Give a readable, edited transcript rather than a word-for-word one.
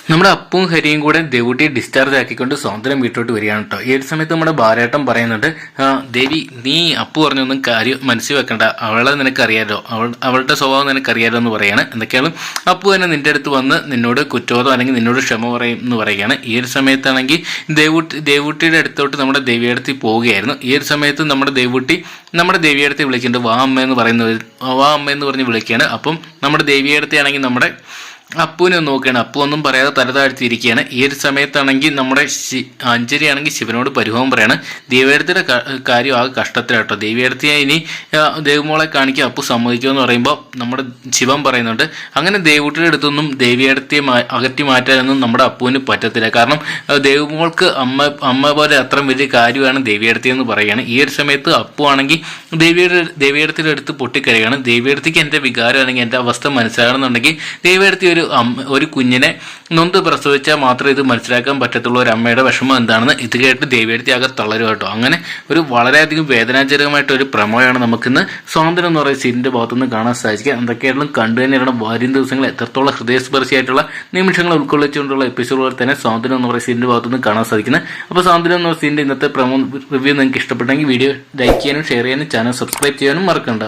നമ്മുടെ അപ്പും ഹരിയും കൂടെ ദേവുട്ടിയെ ഡിസ്ചാർജ് ആക്കിക്കൊണ്ട് സ്വാതന്ത്ര്യം വീട്ടിലോട്ട് വരികയാണ് കേട്ടോ. ഈ ഒരു സമയത്ത് നമ്മുടെ ബാലേട്ടൻ പറയുന്നുണ്ട്, ദേവി നീ അപ്പു പറഞ്ഞൊന്നും കാര്യം മനസ്സിൽ വെക്കണ്ട, അവളെ നിനക്കറിയാലോ, അവളുടെ സ്വഭാവം നിനക്കറിയാലോ എന്ന് പറയാണ്. എന്തൊക്കെയാണ് അപ്പു തന്നെ നിന്റെ അടുത്ത് വന്ന് നിന്നോട് കുറ്റബോധം അല്ലെങ്കിൽ നിന്നോട് ക്ഷമ പറയും എന്ന് പറയുകയാണ്. ഈ ഒരു സമയത്താണെങ്കിൽ ദേവുട്ടിയുടെ അടുത്തോട്ട് നമ്മുടെ ദേവിയടുത്ത് പോവുകയായിരുന്നു. ഈ ഒരു സമയത്ത് നമ്മുടെ ദേവിയടുത്ത് വിളിക്കുന്നുണ്ട്, വാ അമ്മ എന്ന് പറയുന്നത്, വാ അമ്മ എന്ന് പറഞ്ഞ് വിളിക്കുകയാണ്. അപ്പം നമ്മുടെ ദേവിയടുത്താണെങ്കിൽ നമ്മുടെ അപ്പുവിനെ ഒന്ന് നോക്കുകയാണ്. അപ്പു ഒന്നും പറയാതെ തല താഴ്ത്തിയിരിക്കുകയാണ്. ഈ ഒരു സമയത്താണെങ്കിൽ നമ്മുടെ അഞ്ജലി ആണെങ്കിൽ ശിവനോട് പരിഭവം പറയാണ്. ദേവിയടുത്തിയുടെ കാര്യം ആകെ കഷ്ടത്തിലാട്ടോ. ദേവിയടുത്തിയെ ഇനി ദേവുമോളെ കാണിക്കുക അപ്പു സമ്മതിക്കുമെന്ന് പറയുമ്പോൾ നമ്മുടെ ശിവൻ പറയുന്നുണ്ട്, അങ്ങനെ ദേവുട്ടിയുടെ അടുത്തൊന്നും ദേവിയടുത്തിയെ അകറ്റി മാറ്റാനൊന്നും നമ്മുടെ അപ്പുവിന് പറ്റത്തില്ല. കാരണം ദേവുമോൾക്ക് അമ്മ പോലെ അത്ര വലിയ കാര്യമാണ് ദേവിയടുത്തി എന്ന് പറയുകയാണ്. ഈ ഒരു സമയത്ത് അപ്പു ആണെങ്കിൽ ദേവിയടുത്തിയുടെ അടുത്ത് പൊട്ടിക്കരയാണ്. ദേവിയടുത്തിക്ക് എൻ്റെ വികാരമാണെങ്കിൽ എൻ്റെ അവസ്ഥ മനസ്സിലാകണമെന്നുണ്ടെങ്കിൽ ദേവിയടുത്തി ഒരു കുഞ്ഞിനെ നൊന്ത് പ്രസവിച്ചാൽ മാത്രമേ ഇത് മനസ്സിലാക്കാൻ പറ്റത്തുള്ളൂ ഒരു അമ്മയുടെ വിഷമം എന്താണെന്ന്. ഇത് കേട്ട് ദേവിയടുത്തി ആകെ തളരും കേട്ടോ. അങ്ങനെ ഒരു വളരെയധികം വേദനാജനകമായിട്ട് ഒരു പ്രമോയാണ് നമുക്കിന്ന് സ്വാതന്ത്ര്യം എന്ന് പറയുന്ന സീരിയലിന്റെ ഭാഗത്തുനിന്ന് കാണാൻ സാധിക്കുക. എന്തൊക്കെയായാലും കണ്ടു തന്നെയാണ് വരും ദിവസങ്ങൾ എത്രത്തോളം ഹൃദയസ്പർശിയായിട്ടുള്ള നിമിഷങ്ങൾ ഉൾക്കൊള്ളിച്ചുകൊണ്ടുള്ള എപ്പിസോഡുകൾ തന്നെ സ്വാതന്ത്ര്യം എന്ന് പറയുന്ന സീരിയലിന്റെ ഭാഗത്തുനിന്ന് കാണാൻ സാധിക്കുന്നത്. അപ്പോൾ സ്വാതന്ത്ര്യം എന്ന് പറയുന്ന സീരിയലിന്റെ ഇന്നത്തെ പ്രമോ റിവ്യൂ നിങ്ങൾക്ക് ഇഷ്ടപ്പെട്ടെങ്കിൽ വീഡിയോ ലൈക്ക് ചെയ്യാനും ഷെയർ ചെയ്യാനും ചാനൽ സബ്സ്ക്രൈബ് ചെയ്യാനും മറക്കണ്ട.